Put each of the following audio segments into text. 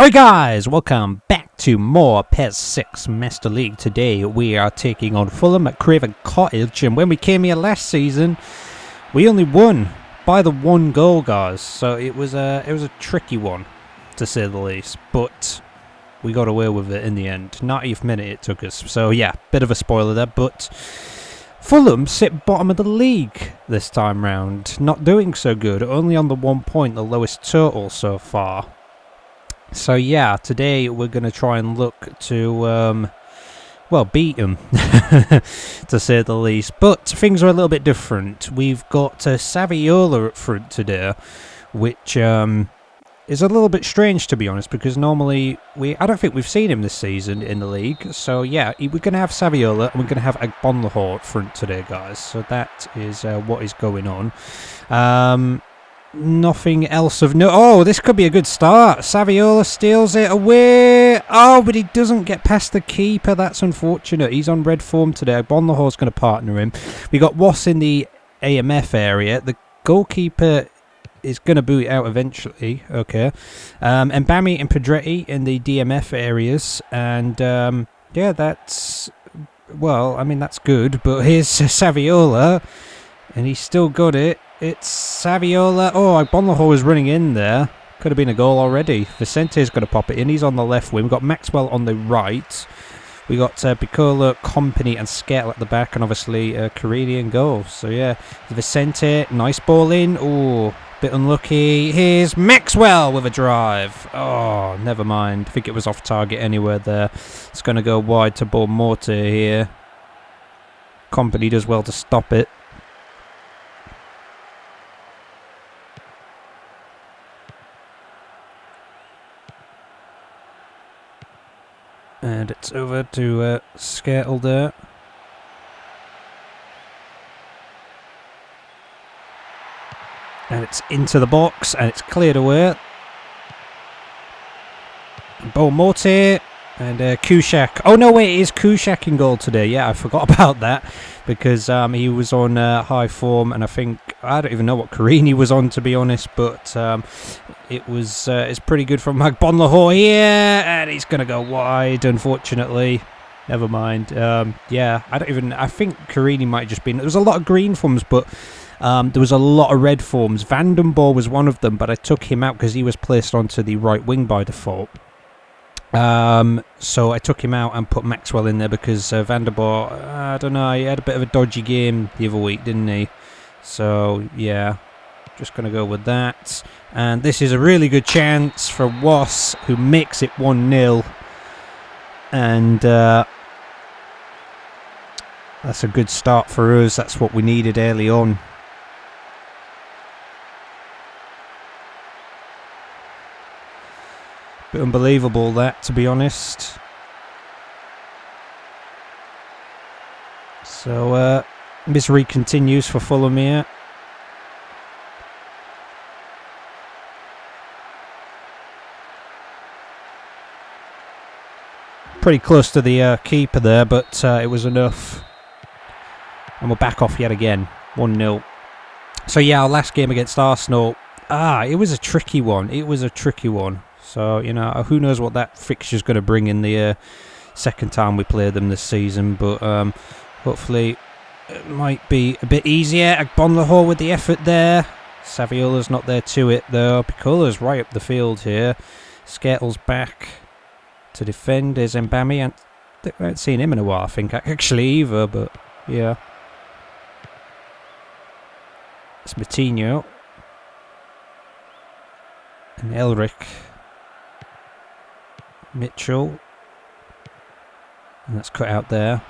Alright guys, welcome back to more PES 6 Master League. Today we are taking on Fulham at Craven Cottage, and when we came here last season we only won by the 1 goal, guys, so it was a tricky one to say the least, but we got away with it in the end. 90th minute it took us, so yeah, bit of a spoiler there, but Fulham sit bottom of the league this time round, not doing so good, only on the 1 point, the lowest total so far. So yeah, today we're going to try and look to, well, beat them, to say the least. But things are a little bit different. We've got Saviola up front today, which is a little bit strange, to be honest, because normally I don't think we've seen him this season in the league. So yeah, we're going to have Saviola and we're going to have Agbonlahor up front today, guys. So that is what is going on. Nothing else of no. Oh, this could be a good start. Saviola steals it away. Oh, but he doesn't get past the keeper. That's unfortunate. He's on red form today. Bonlahor's going to partner him. We got Wass in the AMF area. The goalkeeper is going to boot it out eventually. Okay. And Bami and Pedretti in the DMF areas. And yeah, that's, well, I mean, that's good. But here's Saviola. And he's still got it. It's Saviola. Oh, Agbonlahor was running in there. Could have been a goal already. Vicente's going to pop it in. He's on the left wing. We've got Maxwell on the right. We got Piccolo, Company and Skettle at the back. And obviously Carini in goal. So yeah, Vicente. Nice ball in. Oh, bit unlucky. Here's Maxwell with a drive. Oh, never mind. I think it was off target anywhere there. It's going to go wide to Morte here. Company does well to stop it. And it's over to Skettle there. And it's into the box, and it's cleared away. Morte and Kushak. Oh no, wait, it is Kushak in goal today. Yeah, I forgot about that because he was on high form, and I don't even know what Carini was on, to be honest, but it's pretty good from Agbonlahor here, and he's going to go wide, unfortunately. Never mind. Yeah, I think Carini might have just been, there was a lot of green forms, but there was a lot of red forms. Vandenborg was one of them, but I took him out because he was placed onto the right wing by default. So I took him out and put Maxwell in there because Vandenborg, I don't know, he had a bit of a dodgy game the other week, didn't he? So yeah, just going to go with that. And this is a really good chance for Wass, who makes it 1-0. And that's a good start for us. That's what we needed early on. Bit unbelievable that, to be honest. So misery continues for Fulham here. Pretty close to the keeper there, but it was enough. And we're back off yet again. 1-0. So yeah, our last game against Arsenal. It was a tricky one. It was a tricky one. So, you know, who knows what that fixture's going to bring in the second time we play them this season. But hopefully it might be a bit easier. Agbonlahor with the effort there. Saviola's not there to it, though. Piccolo's right up the field here. Skettle's back to defend. There's Mbami. And I haven't seen him in a while, I think, actually, either. But, yeah. It's Matinho. And Elric. Mitchell, and that's cut out there.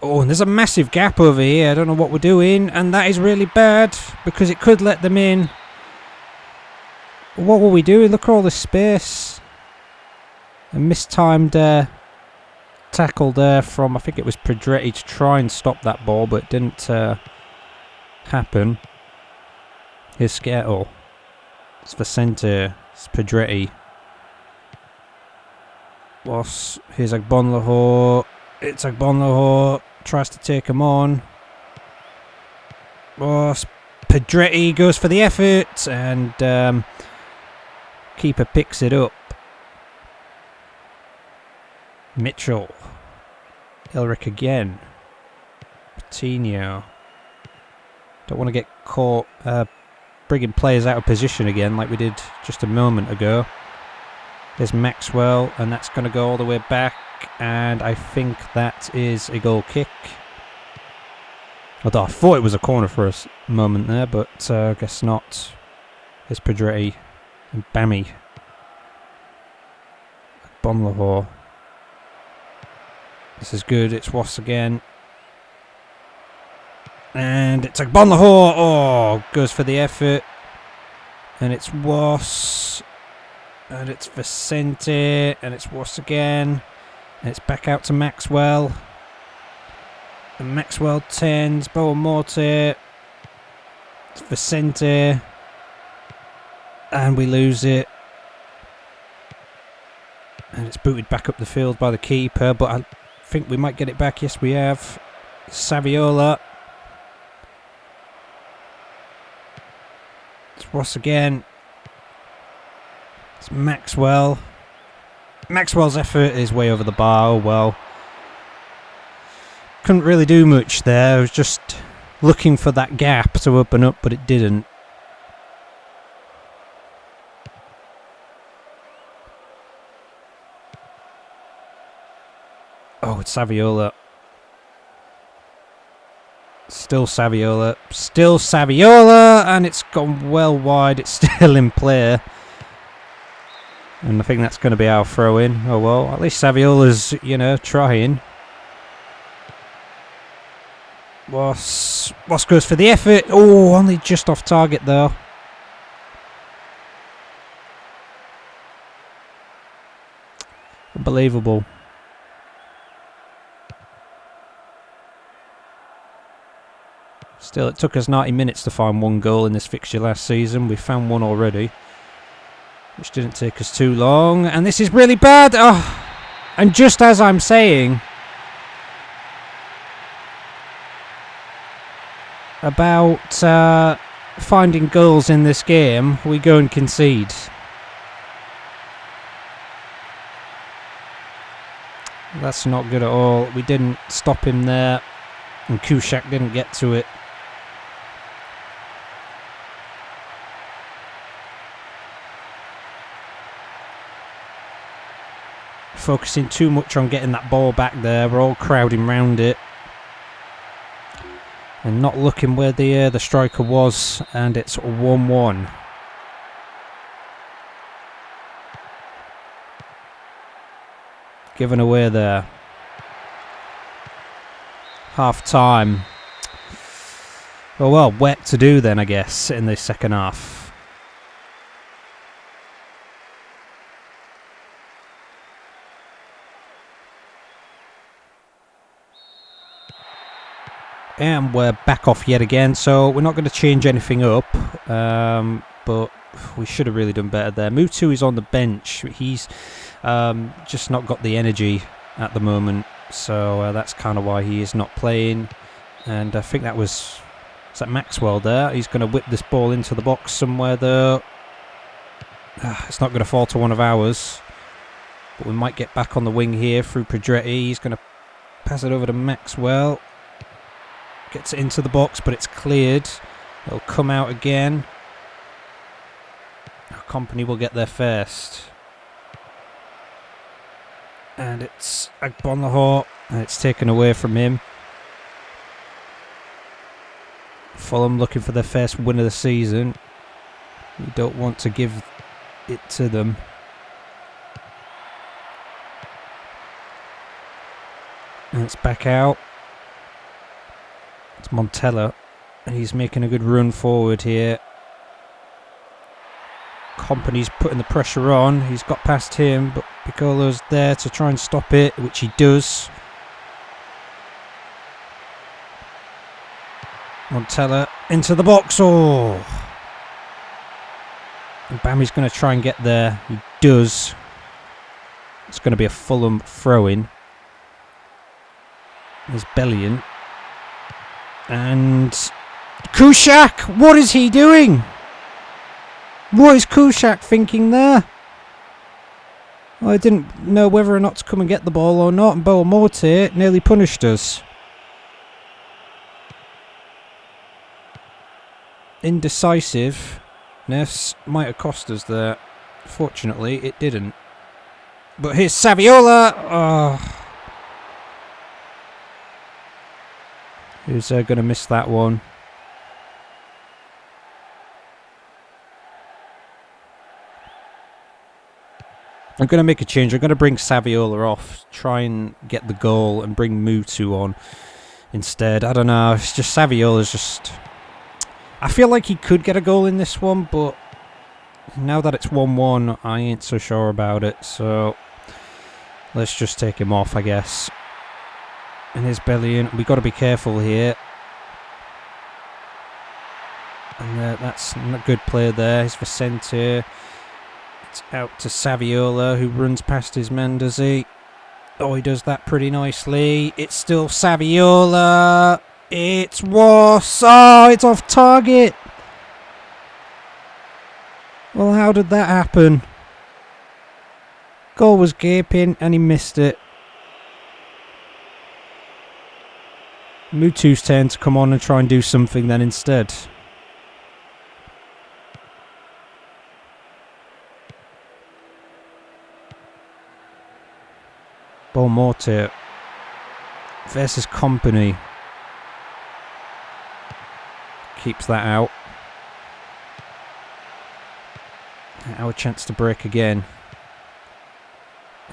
Oh, and there's a massive gap over here. I don't know what we're doing, and that is really bad because it could let them in. What were we doing? Look at all this space. A mistimed tackle there from, I think it was Pedretti, to try and stop that ball, but it didn't happen. Here's Skettle. It's Vicente. It's Pedretti. Here's Agbonlahor. It's Agbonlahor. Tries to take him on. Oh, Pedretti goes for the effort, and keeper picks it up. Mitchell. Ilric again. Coutinho. Don't want to get caught bringing players out of position again like we did just a moment ago. There's Maxwell, and that's going to go all the way back, and I think that is a goal kick. Although I thought it was a corner for a moment there, but I guess not. There's Pedretti and Bammy. Bonlahor. This is good, it's Wass again. And it's a Bonlahor. Oh, goes for the effort. And it's Wass. And it's Vicente. And it's Wass again. And it's back out to Maxwell. And Maxwell turns. Boa Morte. It's Vicente. And we lose it. And it's booted back up the field by the keeper. But I think we might get it back. Yes, we have. Saviola. It's Ross again. It's Maxwell. Maxwell's effort is way over the bar. Oh well. Couldn't really do much there. I was just looking for that gap to open up, but it didn't. Oh, it's Saviola. Still Saviola. Still Saviola! And it's gone well wide. It's still in play. And I think that's going to be our throw-in. Oh well, at least Saviola's, trying. Wass goes for the effort. Oh, only just off target though. Unbelievable. Still, it took us 90 minutes to find one goal in this fixture last season. We found one already, which didn't take us too long. And this is really bad. Oh, and just as I'm saying about finding goals in this game, we go and concede. That's not good at all. We didn't stop him there, and Kushak didn't get to it. Focusing too much on getting that ball back there. We're all crowding round it and not looking where the striker was, and it's 1-1. Given away there. Half time. Oh well, wet to do then, I guess, in the second half. And we're back off yet again, so we're not going to change anything up, but we should have really done better there. Mutu is on the bench. He's just not got the energy at the moment, so that's kind of why he is not playing. And I think is that Maxwell there? He's going to whip this ball into the box somewhere though. It's not going to fall to one of ours, but we might get back on the wing here through Pedretti. He's going to pass it over to Maxwell. Gets it into the box, but it's cleared. It'll come out again. Our company will get there first. And it's Agbonlahor, and it's taken away from him. Fulham looking for their first win of the season. We don't want to give it to them. And it's back out. It's Montella, and he's making a good run forward here. Company's putting the pressure on. He's got past him, but Piccolo's there to try and stop it, which he does. Montella into the box. Oh! And Bammy's going to try and get there. He does. It's going to be a Fulham throw-in. There's Bellion. And Kuszak! What is he doing? What is Kuszak thinking there? Well, I didn't know whether or not to come and get the ball or not, and Boamorte nearly punished us. Indecisiveness might have cost us there. Fortunately, it didn't. But here's Saviola! Oh. Who's going to miss that one? I'm going to make a change. I'm going to bring Saviola off, try and get the goal, and bring Mutu on instead. I don't know. It's just Saviola's just... I feel like he could get a goal in this one, but now that it's 1-1, I ain't so sure about it. So let's just take him off, I guess. And here's Bellion. We've got to be careful here. And that's a good play there. Here's Vicente. It's out to Saviola, who runs past his man, does he? Oh, he does that pretty nicely. It's still Saviola. It's worse. Oh, it's off target. Well, how did that happen? Goal was gaping and he missed it. Mutu's turn to come on and try and do something then instead. Boamorte versus Company. Keeps that out. Our chance to break again.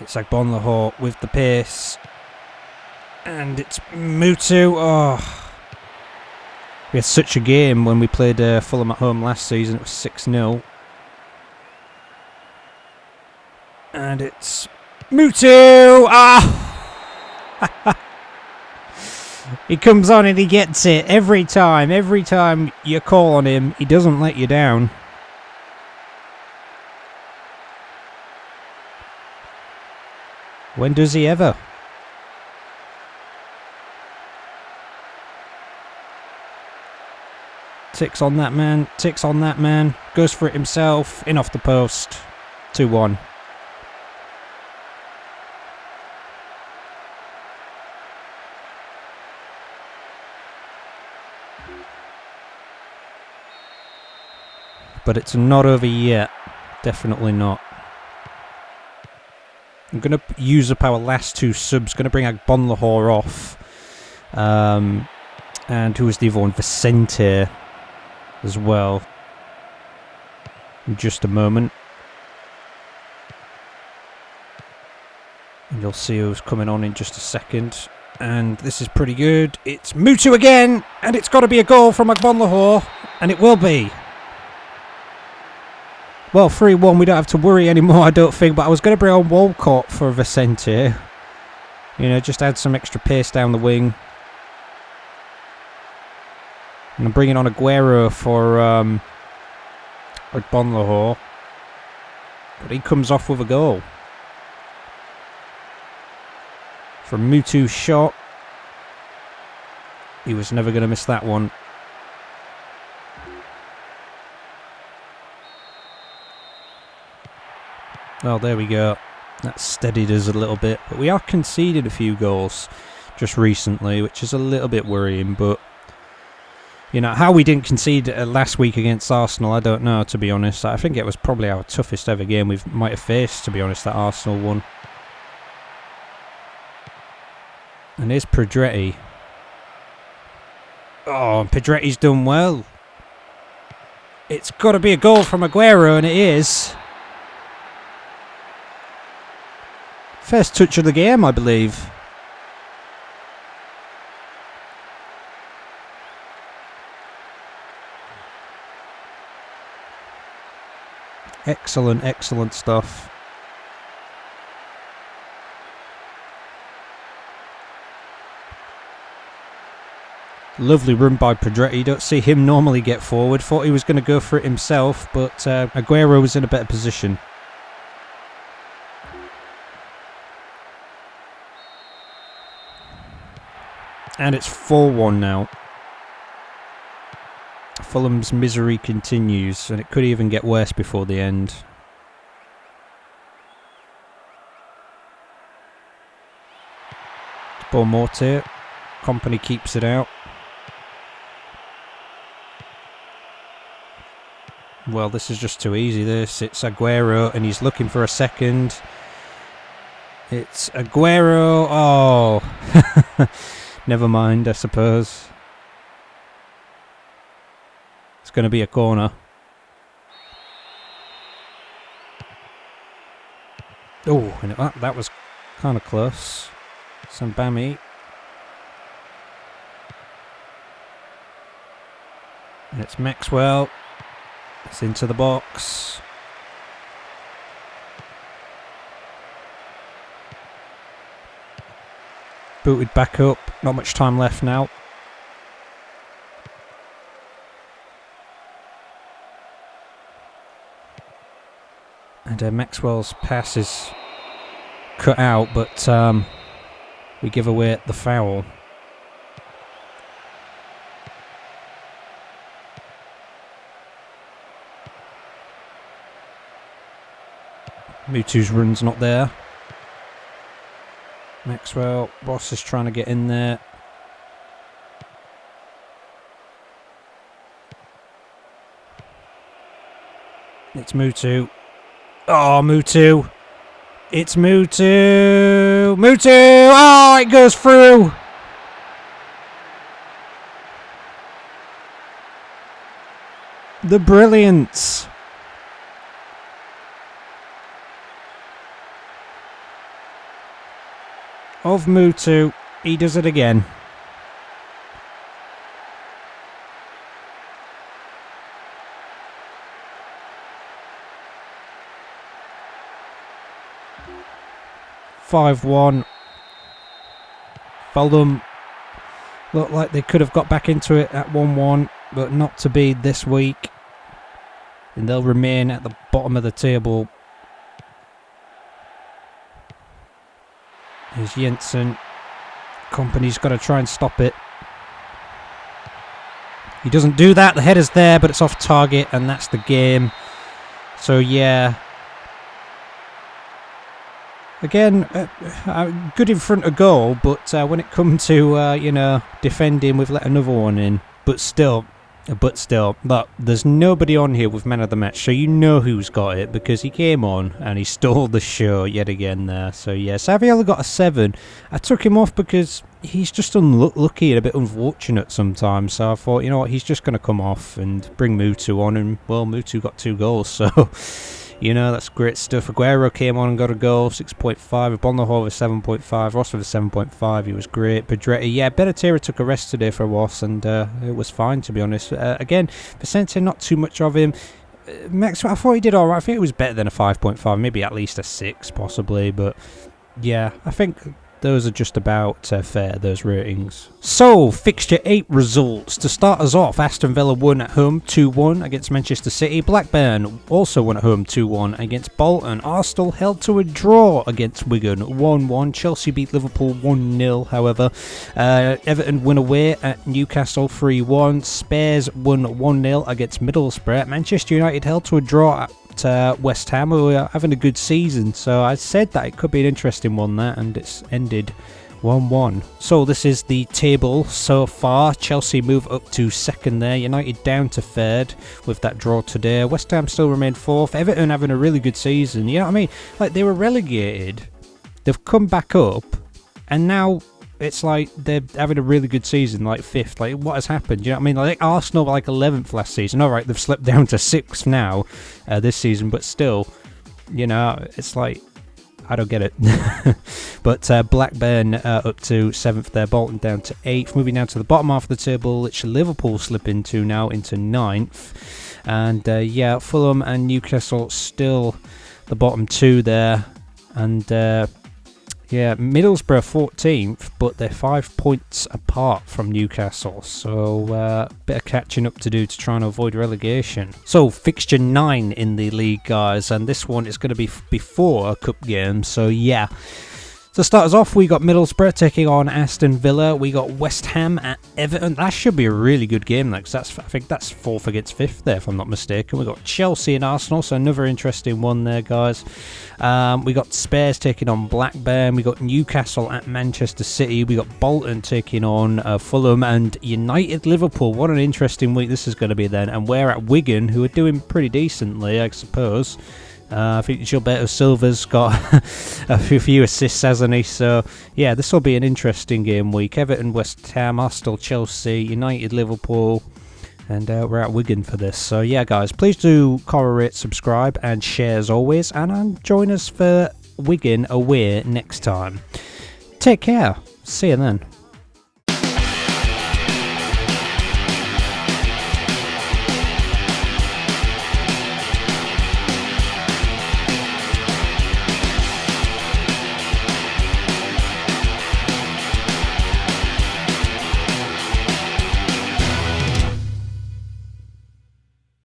It's like Bonlahor with the pace. And it's Mutu. Oh. We had such a game when we played Fulham at home last season. It was 6-0. And it's Mutu! Ah! He comes on and he gets it every time. Every time you call on him, he doesn't let you down. When does he ever? Ticks on that man. Ticks on that man. Goes for it himself. In off the post. 2-1. But it's not over yet. Definitely not. I'm going to use up our last two subs. Going to bring Bonlahor off. And who was the other one? Vicente as well. In just a moment. And you'll see who's coming on in just a second. And this is pretty good. It's Mutu again. And it's got to be a goal from Bonlahor. And it will be. Well, 3-1, we don't have to worry anymore, I don't think. But I was going to bring on Walcott for Vicente. You know, just add some extra pace down the wing. And I'm bringing on Aguero for Bonlahor. But he comes off with a goal. From Mutu's shot. He was never going to miss that one. Oh, there we go. That steadied us a little bit. But we are conceding a few goals just recently, which is a little bit worrying. But, you know, how we didn't concede last week against Arsenal, I don't know, to be honest. I think it was probably our toughest ever game we might have faced, to be honest, that Arsenal one. And here's Pedretti. Oh, Pedretti's done well. It's got to be a goal from Aguero, and it is. First touch of the game, I believe. Excellent, excellent stuff. Lovely run by Pedretti. Don't see him normally get forward. Thought he was going to go for it himself, but Aguero was in a better position. And it's 4-1 now. Fulham's misery continues, and it could even get worse before the end. Ball Mortier. Company keeps it out. Well, this is just too easy, this. It's Aguero, and he's looking for a second. It's Aguero. Oh. Never mind, I suppose. It's going to be a corner. Oh, and that was kind of close. Sambami. And it's Maxwell. It's into the box. Booted back up. Not much time left now. And Maxwell's pass is cut out, but we give away the foul. Mutu's run's not there. Maxwell, Ross is trying to get in there. It's Mutu. Oh, Mutu. It's Mutu. Mutu! Oh, it goes through. The brilliance. Of Mutu, he does it again. (5-1). Fulham look like they could have got back into it at 1-1, but not to be this week. And they'll remain at the bottom of the table. Here's Jensen. Company's got to try and stop it. He doesn't do that. The header's there, but it's off target, and that's the game. So, yeah. Again, good in front of goal, but when it comes to, defending, we've let another one in. But still, look, there's nobody on here with man of the match, so you know who's got it, because he came on and he stole the show yet again there. So yeah, Saviola got a 7. I took him off because he's just unlucky and a bit unfortunate sometimes, so I thought, you know what, he's just going to come off and bring Mutu on, and well, Mutu got 2 goals, so... You know, that's great stuff. Aguero came on and got a goal, 6.5. Bonlahor with 7.5. Ross with a 7.5. He was great. Pedretti, yeah, Benatera took a rest today for Ross, and it was fine, to be honest. Again, Vicente, not too much of him. Maxwell, I thought he did all right. I think it was better than a 5.5, maybe at least a 6, possibly. But yeah, I think those are just about fair, those ratings. So, fixture 8 results. To start us off, Aston Villa won at home 2-1 against Manchester City. Blackburn also won at home 2-1 against Bolton. Arsenal held to a draw against Wigan 1-1. Chelsea beat Liverpool 1-0, however. Everton won away at Newcastle 3-1. Spurs won 1-0 against Middlesbrough. Manchester United held to a draw at West Ham, who are having a good season, so I said that it could be an interesting one there, and it's ended 1-1. So this is the table so far. Chelsea move up to 2nd there, United down to 3rd with that draw today. West Ham still remain 4th. Everton having a really good season, you know what I mean? Like, they were relegated, they've come back up, and now it's like they're having a really good season, like 5th. Like, what has happened? You know what I mean? Like, Arsenal were like 11th last season. Alright, they've slipped down to 6th now this season, but still, you know, it's like, I don't get it. But Blackburn up to 7th there, Bolton down to 8th. Moving down to the bottom half of the table, which Liverpool slip into now, into 9th. And yeah, Fulham and Newcastle still the bottom 2 there. And yeah, Middlesbrough 14th, but they're 5 points apart from Newcastle. So, bit of catching up to do to try and avoid relegation. So, fixture 9 in the league, guys, and this one is going to be before a cup game. So, yeah, To start us off, we got Middlesbrough taking on Aston Villa. We got West Ham at Everton. That should be a really good game, because I think that's 4th against 5th there, if I'm not mistaken. We got Chelsea and Arsenal, so another interesting one there, guys. We got Spurs taking on Blackburn. We got Newcastle at Manchester City. We got Bolton taking on Fulham, and United Liverpool. What an interesting week this is going to be then. And we're at Wigan, who are doing pretty decently, I suppose. I think Gilberto Silva's got a few assists, hasn't he? So, yeah, this will be an interesting game week. Everton, West Ham, Arsenal, Chelsea, United, Liverpool, and we're at Wigan for this. So, yeah, guys, please do correlate, subscribe, and share as always. And join us for Wigan away next time. Take care. See you then.